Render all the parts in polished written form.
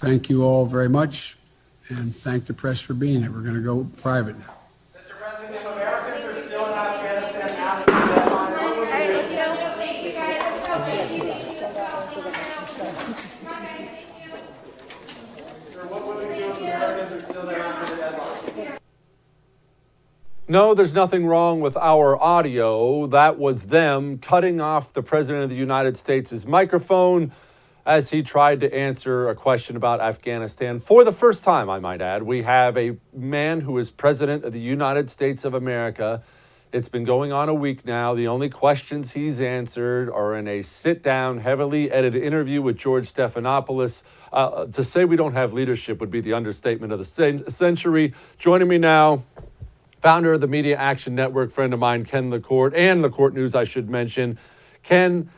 thank you all very much, and thank the press for being here. We're going to go private now. Mr. President, if Americans are still in Afghanistan after the deadline, what would you do? Thank you, guys. Sir, what would we do if Americans are still there after the deadline? No, there's nothing wrong with our audio. That was them cutting off the President of the United States' microphone as he tried to answer a question about Afghanistan. For the first time, I might add, we have a man who is President of the United States of America. It's been going on a week now. The only questions he's answered are in a sit-down, heavily edited interview with George Stephanopoulos. To say we don't have leadership would be the understatement of the century. Joining me now, founder of the Media Action Network, friend of mine, Ken LaCorte, and LaCorte News, I should mention. Ken,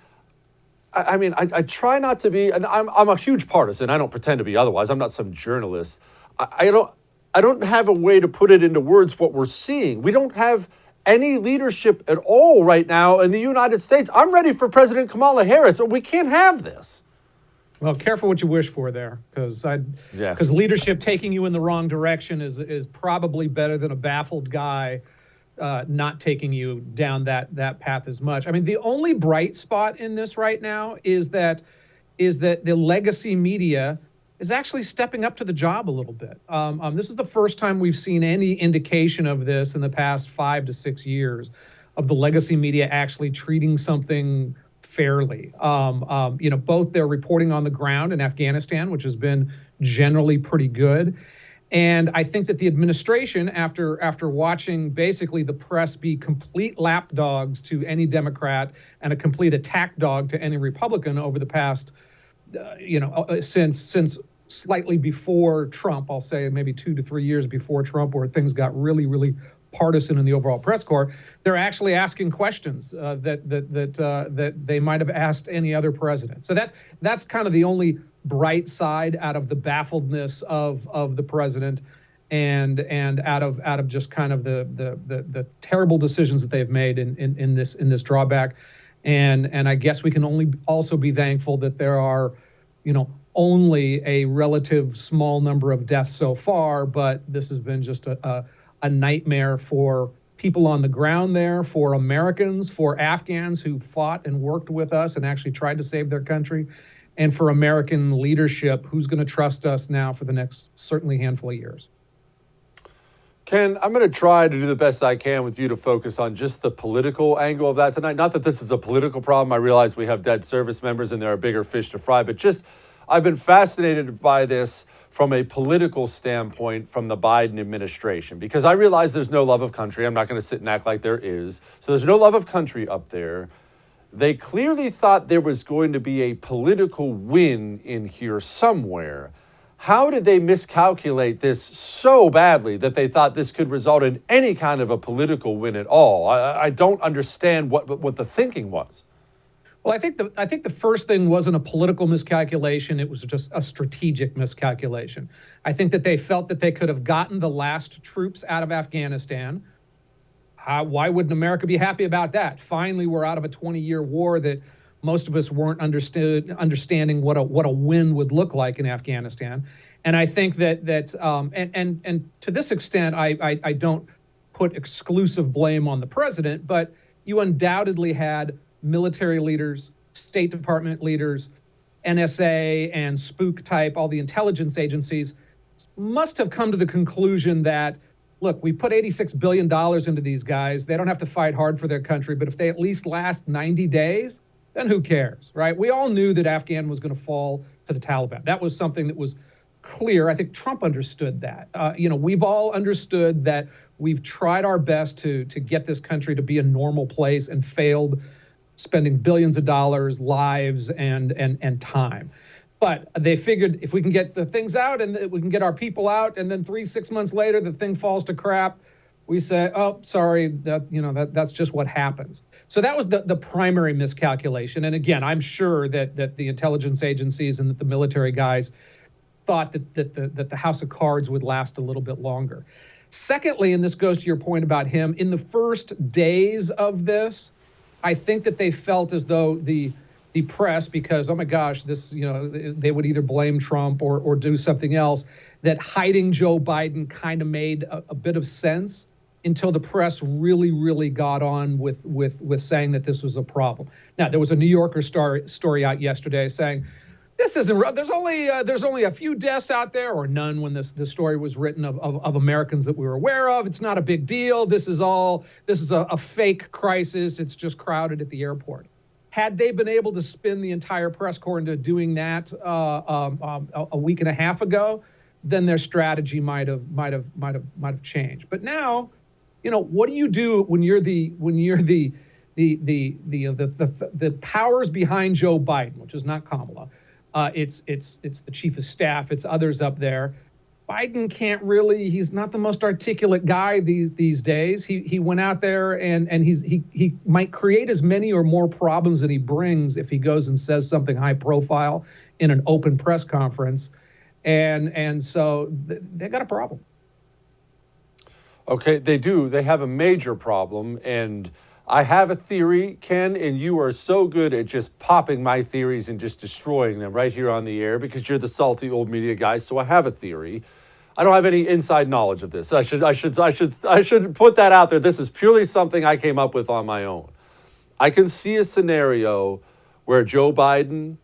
I try not to be, and I'm a huge partisan. I don't pretend to be otherwise. I'm not some journalist. I don't have a way to put it into words what we're seeing. We don't have any leadership at all right now in the United States. I'm ready for President Kamala Harris. We can't have this. Well, careful what you wish for there, because leadership taking you in the wrong direction is probably better than a baffled guy not taking you down that path as much. I mean, the only bright spot in this right now is that the legacy media is actually stepping up to the job a little bit. This is the first time we've seen any indication of this in the past 5 to 6 years, of the legacy media actually treating something fairly. Both their reporting on the ground in Afghanistan, which has been generally pretty good. And I think that the administration, after watching basically the press be complete lapdogs to any Democrat and a complete attack dog to any Republican over the past, since slightly before Trump, I'll say maybe 2 to 3 years before Trump, where things got really, really partisan in the overall press corps, they're actually asking questions that they might have asked any other president. So that's kind of the only bright side out of the baffledness of the president, and out of just kind of the terrible decisions that they've made in this drawback. And I guess we can only also be thankful that there are, only a relative small number of deaths so far, but this has been just a nightmare for people on the ground there, for Americans, for Afghans who fought and worked with us and actually tried to save their country, and for American leadership who's going to trust us now for the next certainly handful of years. Ken, I'm going to try to do the best I can with you to focus on just the political angle of that tonight. Not that this is a political problem. I realize we have dead service members and there are bigger fish to fry, but just I've been fascinated by this from a political standpoint from the Biden administration, because I realize there's no love of country. I'm not going to sit and act like there is. So there's no love of country up there. They clearly thought there was going to be a political win in here somewhere. How did they miscalculate this so badly that they thought this could result in any kind of a political win at all? I don't understand what the thinking was. Well, I think the first thing wasn't a political miscalculation. It was just a strategic miscalculation. I think that they felt that they could have gotten the last troops out of Afghanistan. Why wouldn't America be happy about that? Finally, we're out of a 20-year war that most of us weren't understanding what a win would look like in Afghanistan. And I think that to this extent, I don't put exclusive blame on the president, but you undoubtedly had military leaders, State Department leaders, NSA and spook type, all the intelligence agencies must have come to the conclusion that, look, we put $86 billion into these guys. They don't have to fight hard for their country, but if they at least last 90 days, then who cares, right? We all knew that Afghan was going to fall to the Taliban. That was something that was clear. I think Trump understood that. We've all understood that we've tried our best to get this country to be a normal place and failed, spending billions of dollars, lives, and time. But they figured if we can get the things out and we can get our people out, and then 3-6 months later the thing falls to crap, we say, oh, sorry, that's just what happens. So that was the primary miscalculation. And again, I'm sure that the intelligence agencies and that the military guys thought that the house of cards would last a little bit longer. Secondly, and this goes to your point about him, in the first days of this, I think that they felt as though the the press because, oh my gosh, this, they would either blame Trump or do something else, that hiding Joe Biden kind of made a bit of sense until the press really, really got on with saying that this was a problem. Now, there was a New Yorker story out yesterday saying, this isn't, there's only a few deaths out there, or none when this story was written of Americans that we were aware of. It's not a big deal. This is a fake crisis. It's just crowded at the airport. Had they been able to spin the entire press corps into doing that a week and a half ago, then their strategy might have changed. But now, what do you do when you're the powers behind Joe Biden, which is not Kamala? It's the chief of staff. It's others up there. Biden can't really. He's not the most articulate guy these days. He went out there and he might create as many or more problems than he brings if he goes and says something high profile in an open press conference, and so they got a problem. Okay, they do. They have a major problem, and I have a theory, Ken, and you are so good at just popping my theories and just destroying them right here on the air because you're the salty old media guy. So I have a theory. I don't have any inside knowledge of this. I should put that out there. This is purely something I came up with on my own. I can see a scenario where Joe Biden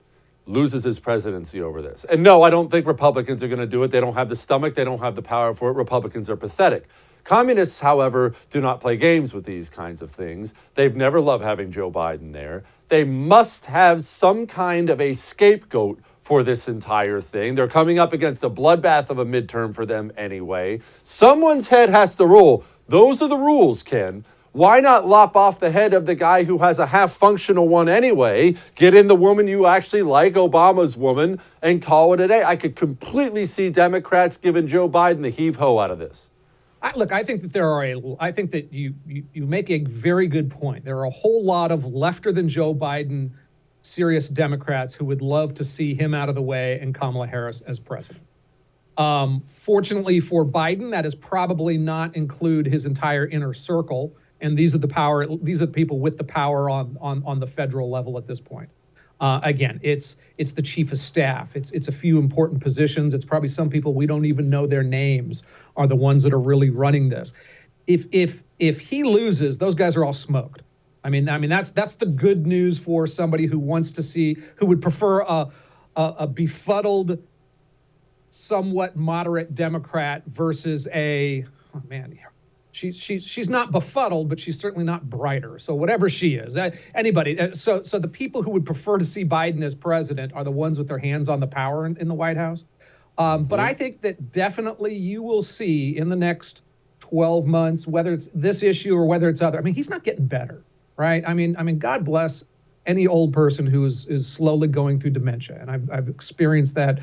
loses his presidency over this. And no, I don't think Republicans are going to do it. They don't have the stomach. They don't have the power for it. Republicans are pathetic. Communists, however, do not play games with these kinds of things. They've never loved having Joe Biden there. They must have some kind of a scapegoat for this entire thing. They're coming up against a bloodbath of a midterm for them anyway. Someone's head has to roll. Those are the rules, Ken. Why not lop off the head of the guy who has a half-functional one anyway, get in the woman you actually like, Obama's woman, and call it a day? I could completely see Democrats giving Joe Biden the heave-ho out of this. I think that I think that you make a very good point. There are a whole lot of lefter than Joe Biden serious Democrats who would love to see him out of the way and Kamala Harris as president. Fortunately for Biden, that is probably not include his entire inner circle. And these are the people with the power on the federal level at this point. Again, it's the chief of staff. It's a few important positions. It's probably some people we don't even know their names are the ones that are really running this. If he loses, those guys are all smoked. I mean that's the good news for somebody who would prefer a befuddled, somewhat moderate Democrat versus she's not befuddled, but she's certainly not brighter. So whatever she is, anybody. So the people who would prefer to see Biden as president are the ones with their hands on the power in the White House. But I think that definitely you will see in the next 12 months, whether it's this issue or whether it's other. I mean, he's not getting better, right? I mean, God bless any old person who is slowly going through dementia, and I've experienced that,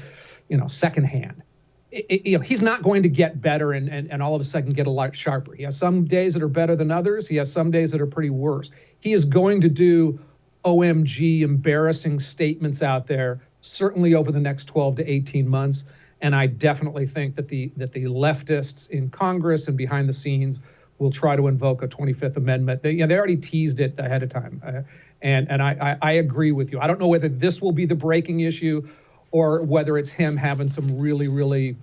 secondhand. He's not going to get better and all of a sudden get a lot sharper. He has some days that are better than others. He has some days that are pretty worse. He is going to do OMG embarrassing statements out there, certainly over the next 12 to 18 months. And I definitely think that the leftists in Congress and behind the scenes will try to invoke a 25th Amendment. They already teased it ahead of time. And I agree with you. I don't know whether this will be the breaking issue or whether it's him having some really, really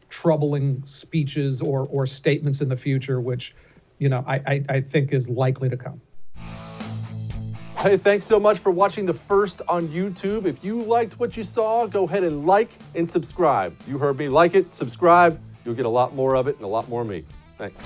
troubling speeches or statements in the future, which, I think is likely to come. Hey, thanks so much for watching The First on YouTube. If you liked what you saw, go ahead and like and subscribe. You heard me. Like it, subscribe. You'll get a lot more of it and a lot more of me. Thanks.